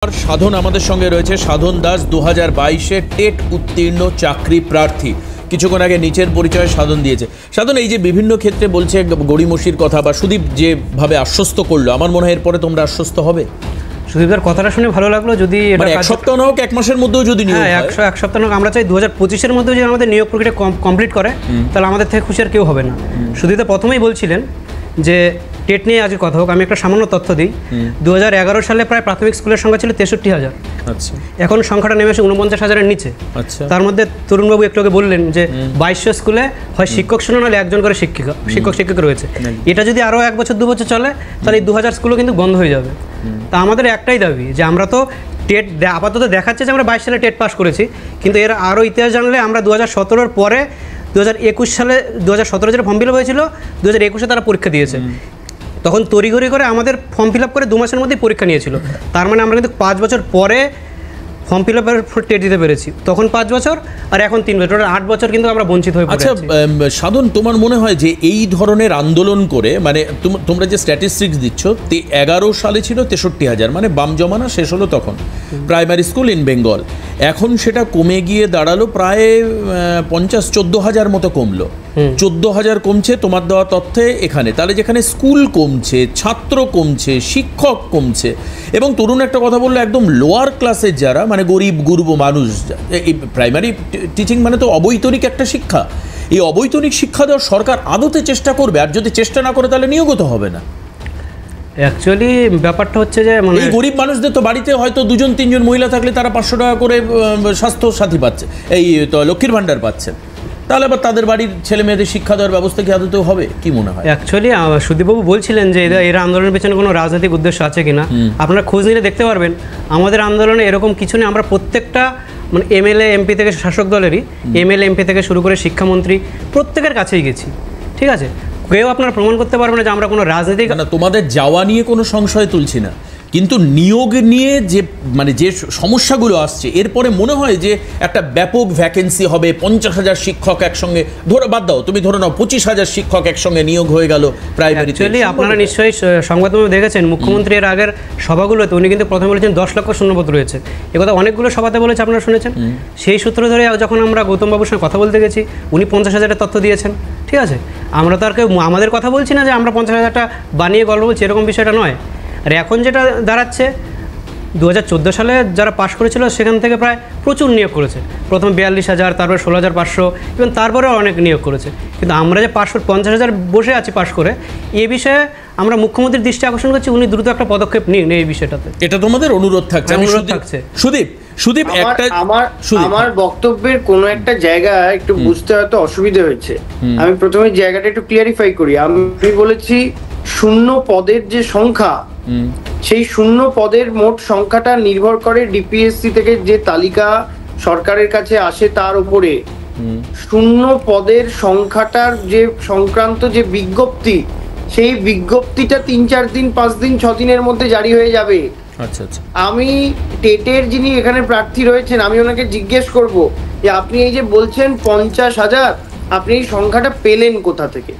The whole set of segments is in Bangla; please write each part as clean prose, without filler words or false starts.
সাধন আমাদের সঙ্গে রয়েছে। সাধন দাস 2022-এ টেট উত্তীর্ণ চাকরি প্রার্থী। কিছুক্ষণ আগে নিচের পরিচয় সাধন দিয়েছে। সাধন, এই যে বিভিন্ন ক্ষেত্রে বলছে গড়িমসির কথা বা সুদীপ যেভাবে আশ্বস্ত করলো, আমার মনে হয় এরপরে তোমরা আশ্বস্ত হবে। সুদীপের কথাটা শুনে ভালো লাগলো। যদি এক সপ্তাহ না হোক, এক মাসের মধ্যেও যদি নিয়োগ হয়, এক সপ্তাহ না হোক, আমরা চাই 2025-এর মধ্যে যদি আমাদের নিয়োগ প্রক্রিয়া কমপ্লিট করে, তাহলে আমাদের থেকে খুশি আর কেউ হবে না। সুদীপ প্রথমেই বলছিলেন যে টেট নিয়ে আজকে কথা হোক। আমি একটা সামান্য তথ্য দিই। 2011 সালে প্রায় প্রাথমিক স্কুলের সংখ্যা ছিল 63,000। আচ্ছা, এখন সংখ্যাটা নেমে এসে 49,000-এর নিচে। আচ্ছা, তার মধ্যে তরুণবাবু একটু আগে বললেন যে 2200 স্কুলে হয় শিক্ষক শূন্য, নাহলে একজন করে শিক্ষক রয়েছে। এটা যদি আরও 1 বছর 2 বছর চলে, তাহলে এই 2000 স্কুলও কিন্তু বন্ধ হয়ে যাবে। তা আমাদের একটাই দাবি যে আমরা তো টেট আপাতত দেখাচ্ছে যে আমরা 22 সালে টেট পাস করেছি, কিন্তু এর আরও ইতিহাস জানলে আমরা 2017-র পরে 2021 সালে 2017 যে ফর্ম ফিল আপ হয়েছিল, 2021-এ তারা পরীক্ষা দিয়েছে। তখন তড়িঘড়ি করে আমাদের ফর্ম ফিল আপ করে 2 মাসের মধ্যেই পরীক্ষা নিয়েছিল। তার মানে আমরা কিন্তু 5 বছর পরে ফর্ম ফিল আপের টেট দিতে পেরেছি। তখন 5 বছর আর এখন 3 বছর, 8 বছর কিন্তু আমরা বঞ্চিত হয়ে পড়েছি। আচ্ছা সাধন, তোমার মনে হয় যে এই ধরনের আন্দোলন করে, মানে তোমরা যে স্ট্যাটিস্টিক্স দিচ্ছ, 11 সালে ছিল 63,000, মানে বাম জমানা শেষ হলো তখন, প্রাইমারি স্কুল ইন বেঙ্গল। এখন সেটা কমে গিয়ে দাঁড়ালো প্রায় 14,000 মতো কমলো। 14,000 কমছে তোমার দেওয়া তথ্যে এখানে। তাহলে যেখানে স্কুল কমছে, ছাত্র কমছে, শিক্ষক কমছে, এবং তরুণ একটা কথা বললো, একদম লোয়ার ক্লাসের যারা, মানে গরিব গুরব মানুষ, এই প্রাইমারি টিচিং মানে তো অবৈতনিক একটা শিক্ষা। এই অবৈতনিক শিক্ষা দেওয়ার সরকার আদতে চেষ্টা করবে, আর যদি চেষ্টা না করে তাহলে নিয়োগত হবে না। অ্যাকচুয়ালি ব্যাপারটা হচ্ছে যে মানে এই গরিব মানুষদের তো বাড়িতে হয়তো 2-3 মহিলা থাকলে তারা 500 টাকা করে স্বাস্থ্য সাথী পাচ্ছে, এই তো লক্ষ্মীর ভাণ্ডার পাচ্ছে। তাহলে আবার তাদের বাড়ির ছেলে মেয়েদের শিক্ষা দেওয়ার ব্যবস্থা কি আদতেও হবে, কি মনে হয়? অ্যাকচুয়ালি সুদীপবাবু বলছিলেন যে এরা আন্দোলনের পেছনে কোনো রাজনৈতিক উদ্দেশ্য আছে কিনা। আপনারা খোঁজ নিলে দেখতে পারবেন আমাদের আন্দোলনে এরকম কিছু নেই। আমরা প্রত্যেকটা মানে এমএলএ এমপি থেকে, শাসক দলেরই এমএলএ এমপি থেকে শুরু করে শিক্ষামন্ত্রী, প্রত্যেকের কাছেই গেছি। ঠিক আছে, কেউ আপনারা প্রমাণ করতে পারবেন না যে আমরা কোনো রাজনৈতিক না। তোমাদের যাওয়া নিয়ে কোনো সংশয় তুলছি না, কিন্তু নিয়োগ নিয়ে যে মানে যে সমস্যাগুলো আসছে, এরপরে মনে হয় যে একটা ব্যাপক ভ্যাকেন্সি হবে, 50,000 শিক্ষক একসঙ্গে, ধরো বাদ দাও, তুমি ধরে নাও 25,000 শিক্ষক একসঙ্গে নিয়োগ হয়ে গেল প্রাইমারি। অ্যাকচুয়ালি আপনারা নিশ্চয়ই সংবাদ মাধ্যমে দেখেছেন, মুখ্যমন্ত্রী এর আগের সভাগুলোতে উনি কিন্তু প্রথমে বলেছেন 10 লক্ষ শূন্যপদ রয়েছে। একথা অনেকগুলো সভাতে বলেছে, আপনারা শুনেছেন। সেই সূত্র ধরে যখন আমরা গৌতমবাবুর সঙ্গে কথা বলতে গেছি, উনি 50,000-এর তথ্য দিয়েছেন। ঠিক আছে, আমরা তো আর কেউ আমাদের কথা বলছি না যে আমরা 50,000টা বানিয়ে গল্প বলছি, এরকম বিষয়টা নয়। আর এখন যেটা দাঁড়াচ্ছে, 2014 সালে যারা পাশ করেছিল সেখান থেকে প্রায় প্রচুর নিয়োগ করেছে। প্রথমে 42,000, তারপরে 16,500, এবং তারপরেও অনেক নিয়োগ করেছে। কিন্তু আমরা যে 50,000 বসে আছি পাশ করে, এই বিষয়ে আমরা মুখ্যমন্ত্রীর দৃষ্টি আকর্ষণ করছি, উনি দ্রুত একটা পদক্ষেপ নিন এই বিষয়টাতে। এটা তোমাদের অনুরোধ থাকছে। সুদীপ একটা আমার বক্তব্যের কোনো একটা জায়গা একটু বুঝতে হয়তো অসুবিধা হয়েছে। আমি প্রথমে জায়গাটা একটু ক্লিয়ারিফাই করি। আমি বলেছি শূন্য পদের যে সংখ্যা, সেই শূন্য পদের মোট সংখ্যাটা নির্ভর করে ডিপিএসসি থেকে যে তালিকা সরকারের কাছে আসে তার উপরে। শূন্য পদের সংখ্যাটার যে সংক্রান্ত যে বিজ্ঞপ্তি, সেই বিজ্ঞপ্তিটা 3-4 দিন, 5 দিন, 6 দিনের মধ্যে জারি হয়ে যাবে। আচ্ছা আচ্ছা, আমি টেটের যিনি এখানে প্রার্থী রয়েছেন, আমি ওনাকে জিজ্ঞেস করব যে আপনি এই যে বলছেন 50,000, আপনি এই সংখ্যাটা পেলেন কোথা থেকে,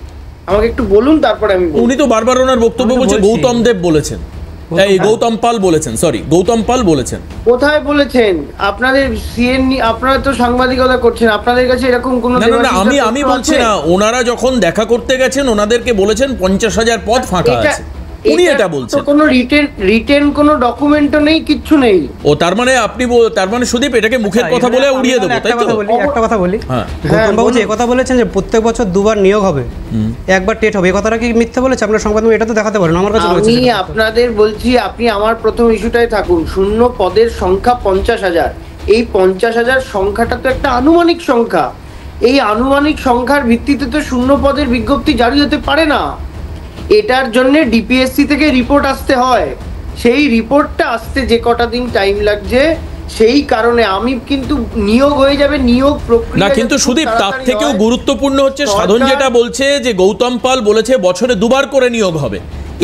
আমাকে একটু বলুন, তারপরে আমি। উনি তো বারবার ওনার বক্তব্য বলছে গৌতম দেব বলেছেন, এই গৌতম পাল বলেছেন, গৌতম পাল বলেছেন। কোথায় বলেছেন? আপনাদের সিএন, আপনারা তো সাংবাদিকতা করছেন, আপনাদের কাছে এরকম কোনো না, আমি বলছি না, ওনারা যখন দেখা করতে গেছেন ওনাদেরকে বলেছেন 50,000 পদ ফাঁকা আছে, উনি এটা বলছেন। কোনো রিটেন কোনো ডকুমেন্টও নেই, কিচ্ছু নেই। ও তার মানে সুদীপ এটাকে মুখের কথা বলে উড়িয়ে দেবো, তাই তো? একটা কথা বলি, গৌতমবাবু যে কথা বলেছেন যে প্রত্যেক বছর 2বার নিয়োগ হবে, 1বার টেট হবে, এই কথাটা কি মিথ্যা বলেছে? আপনার সংবাদ এটা তো দেখাতে পারেন আমার কাছে। আমি আপনাদের বলছি, আপনি আমার প্রথম ইস্যুটাই থাকুন। শূন্য পদের সংখ্যা 50,000। এই 50,000 সংখ্যাটা তো একটা আনুমানিক সংখ্যা। এই আনুমানিক সংখ্যার ভিত্তিতে তো শূন্য পদের বিজ্ঞপ্তি জারি হতে পারে না। এটার জন্য ডিপিএসসি থেকে রিপোর্ট আসতে হয়। সেই রিপোর্টটা আসতে যে কটা দিন টাইম লাগছে, সেই কারণে আমি কিন্তু নিয়োগ হয়ে যাবে, নিয়োগ প্রক্রিয়া না। কিন্তু সুদীপ, তার থেকেও গুরুত্বপূর্ণ হচ্ছে সাধন যেটা বলছে যে গৌতম পাল বলেছে বছরে 2বার করে নিয়োগ হবে।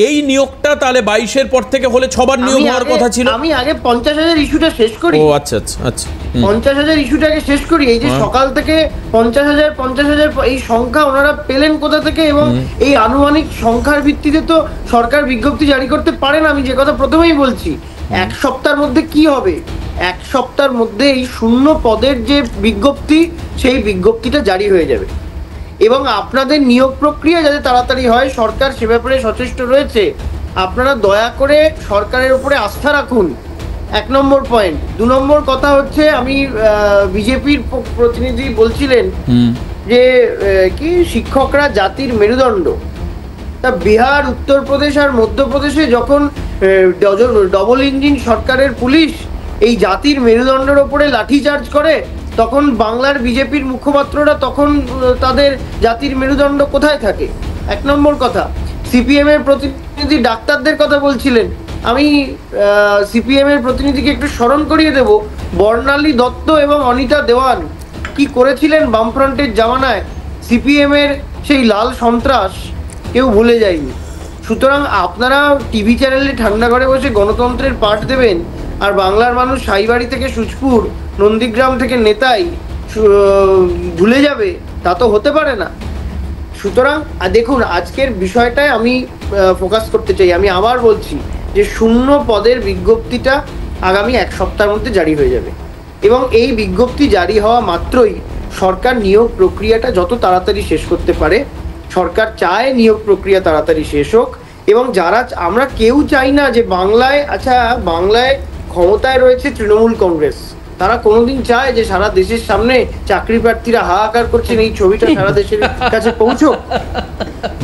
এই নিয়োগটা তাহলে 22-এর পর থেকে হলে 6বার নিয়োগ হওয়ার কথা ছিল। আমি আগে 50,000 ইস্যুটা শেষ করি। ও আচ্ছা আচ্ছা আচ্ছা, 50,000 ইস্যুটাকে শেষ করি। এই যে সকাল থেকে 50,000 এই সংখ্যা ওনারা পেলেন কোথা থেকে, এবং এই আনুমানিক সংখ্যার ভিত্তিতে তো সরকার বিজ্ঞপ্তি জারি করতে পারে না। আমি যে কথা প্রথমেই বলছি, এক সপ্তাহের মধ্যে কি হবে? এক সপ্তাহের মধ্যে এই শূন্য পদের যে বিজ্ঞপ্তি, সেই বিজ্ঞপ্তিটা জারি হয়ে যাবে এবং আপনাদের নিয়োগ প্রক্রিয়া যাতে তাড়াতাড়ি হয়, সরকার সে ব্যাপারে সচেষ্ট রয়েছে। আপনারা দয়া করে সরকারের উপরে আস্থা রাখুন, 1 নম্বর পয়েন্ট। 2 নম্বর কথা হচ্ছে, আমি বিজেপির প্রতিনিধি বলছিলেন যে কি শিক্ষকরা জাতির মেরুদণ্ড। তা বিহার, উত্তরপ্রদেশ আর মধ্যপ্রদেশে যখন ডবল ইঞ্জিন সরকারের পুলিশ এই জাতির মেরুদণ্ডের ওপরে লাঠিচার্জ করে, তখন বাংলার বিজেপির মুখপাত্ররা তখন তাদের জাতির মেরুদণ্ড কোথায় থাকে? 1 নম্বর কথা। সিপিএম এর প্রতিনিধি ডাক্তারদের কথা বলছিলেন, আমি সিপিএম এর প্রতিনিধিকে একটু স্মরণ করিয়ে দেব, বর্ণালী দত্ত এবং অনিতা দেওয়ান কি করেছিলেন বামফ্রন্টের জামানায়। সিপিএম এর সেই লাল সন্ত্রাস কেউ ভুলে যায়নি। সুতরাং আপনারা টিভি চ্যানেলে ঠান্ডা ঘরে বসে গণতন্ত্রের পাঠ দেবেন, আর বাংলার মানুষ সাইবাড়ি থেকে সুচপুর, নন্দীগ্রাম থেকে নেতাই ভুলে যাবে, তা তো হতে পারে না। সুতরাং দেখুন, আজকের বিষয়টায় আমি ফোকাস করতে চাই। আমি আবার বলছি যে শূন্য পদের বিজ্ঞপ্তিটা আগামী 1 সপ্তাহের মধ্যে জারি হয়ে যাবে এবং এই বিজ্ঞপ্তি জারি হওয়া মাত্রই সরকার নিয়োগ প্রক্রিয়াটা যত তাড়াতাড়ি শেষ করতে পারে। সরকার চায় নিয়োগ প্রক্রিয়া তাড়াতাড়ি শেষ হোক এবং যারা, আমরা কেউ চাই না যে বাংলায়, বাংলায় ক্ষমতায় রয়েছে তৃণমূল কংগ্রেস, তারা কোনোদিন চায় যে সারা দেশের সামনে চাকরি প্রার্থীরা হাহাকার করছেন এই ছবিটা সারা দেশের কাছে পৌঁছুক?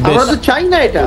আমরা তো চাই না এটা।